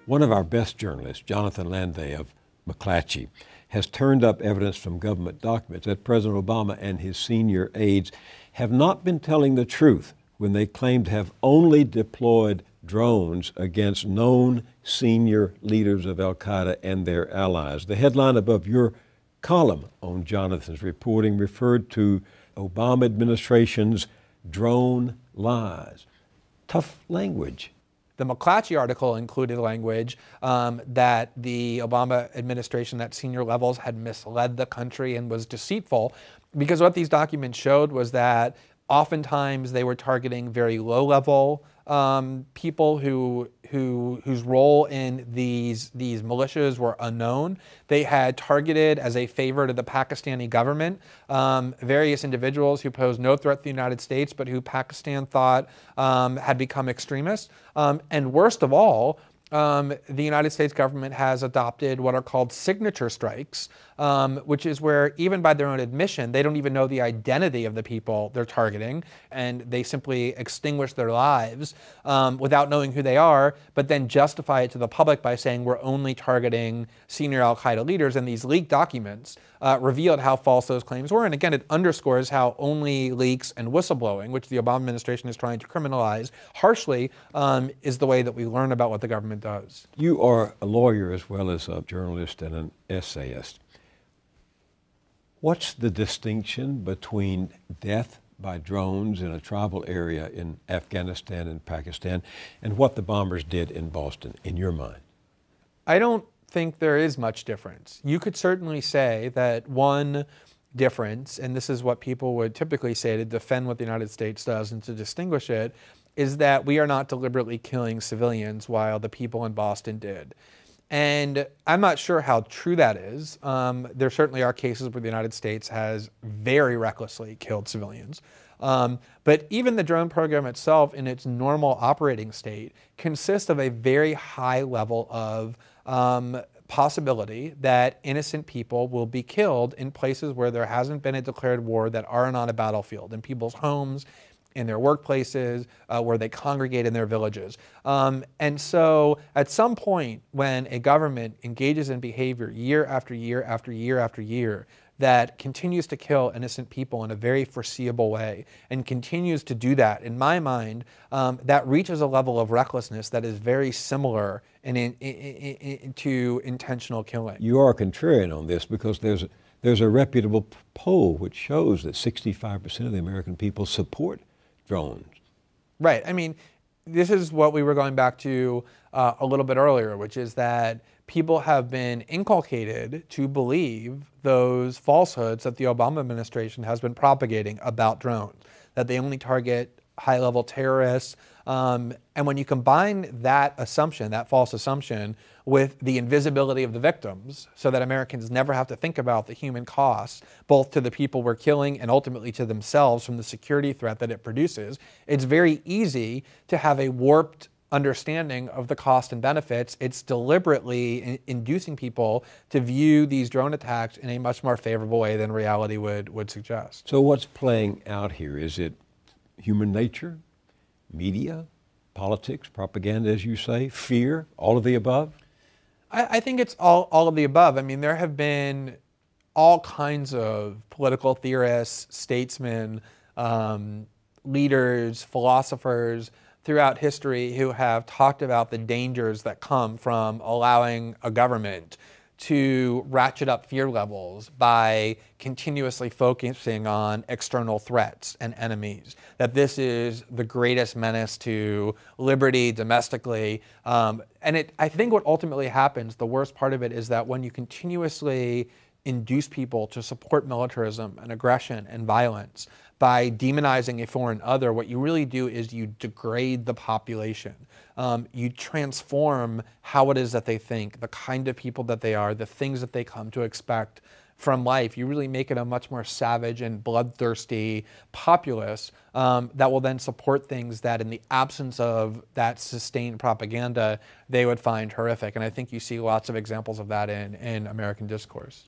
One of our best journalists, Jonathan Landay of McClatchy, has turned up evidence from government documents that President Obama and his senior aides have not been telling the truth when they claim to have only deployed drones against known senior leaders of al-Qaeda and their allies. The headline above your column on Jonathan's reporting referred to Obama administration's drone lies. Tough language. The McClatchy article included language that the Obama administration at senior levels had misled the country and was deceitful, because what these documents showed was that oftentimes they were targeting very low-level people whose role in these militias were unknown. They had targeted, as a favor to the Pakistani government, various individuals who posed no threat to the United States, but who Pakistan thought had become extremists. And worst of all, the United States government has adopted what are called signature strikes, which is where, even by their own admission, they don't even know the identity of the people they're targeting, and they simply extinguish their lives without knowing who they are, but then justify it to the public by saying we're only targeting senior al-Qaeda leaders. And these leaked documents revealed how false those claims were. And again, it underscores how only leaks and whistleblowing, which the Obama administration is trying to criminalize harshly, is the way that we learn about what the government does. You are a lawyer as well as a journalist and an essayist. What's the distinction between death by drones in a tribal area in Afghanistan and Pakistan and what the bombers did in Boston, in your mind? I don't think there is much difference. You could certainly say that one difference, and this is what people would typically say to defend what the United States does and to distinguish it, is that we are not deliberately killing civilians while the people in Boston did. And I'm not sure how true that is. There certainly are cases where the United States has very recklessly killed civilians. But even the drone program itself, in its normal operating state, consists of a very high level of possibility that innocent people will be killed in places where there hasn't been a declared war, that aren't on a battlefield, in people's homes, in their workplaces, where they congregate in their villages. And so at some point, when a government engages in behavior year after year after year after year that continues to kill innocent people in a very foreseeable way, and continues to do that, in my mind, that reaches a level of recklessness that is very similar to intentional killing. You are contrarian on this because there's a reputable poll which shows that 65% of the American people support drones. Right. I mean, this is what we were going back to a little bit earlier, which is that people have been inculcated to believe those falsehoods that the Obama administration has been propagating about drones, that they only target high-level terrorists. And when you combine that assumption, that false assumption, with the invisibility of the victims, so that Americans never have to think about the human costs, both to the people we're killing and ultimately to themselves from the security threat that it produces, it's very easy to have a warped understanding of the cost and benefits. It's deliberately inducing people to view these drone attacks in a much more favorable way than reality would suggest. So what's playing out here? Is it human nature, media, politics, propaganda, as you say, fear, all of the above? I think it's all of the above. I mean, there have been all kinds of political theorists, statesmen, leaders, philosophers throughout history who have talked about the dangers that come from allowing a government to ratchet up fear levels by continuously focusing on external threats and enemies, that this is the greatest menace to liberty domestically. I think what ultimately happens, the worst part of it, is that when you continuously induce people to support militarism and aggression and violence by demonizing a foreign other, what you really do is you degrade the population. You transform how it is that they think, the kind of people that they are, the things that they come to expect from life. You really make it a much more savage and bloodthirsty populace that will then support things that, in the absence of that sustained propaganda, they would find horrific. And I think you see lots of examples of that in American discourse.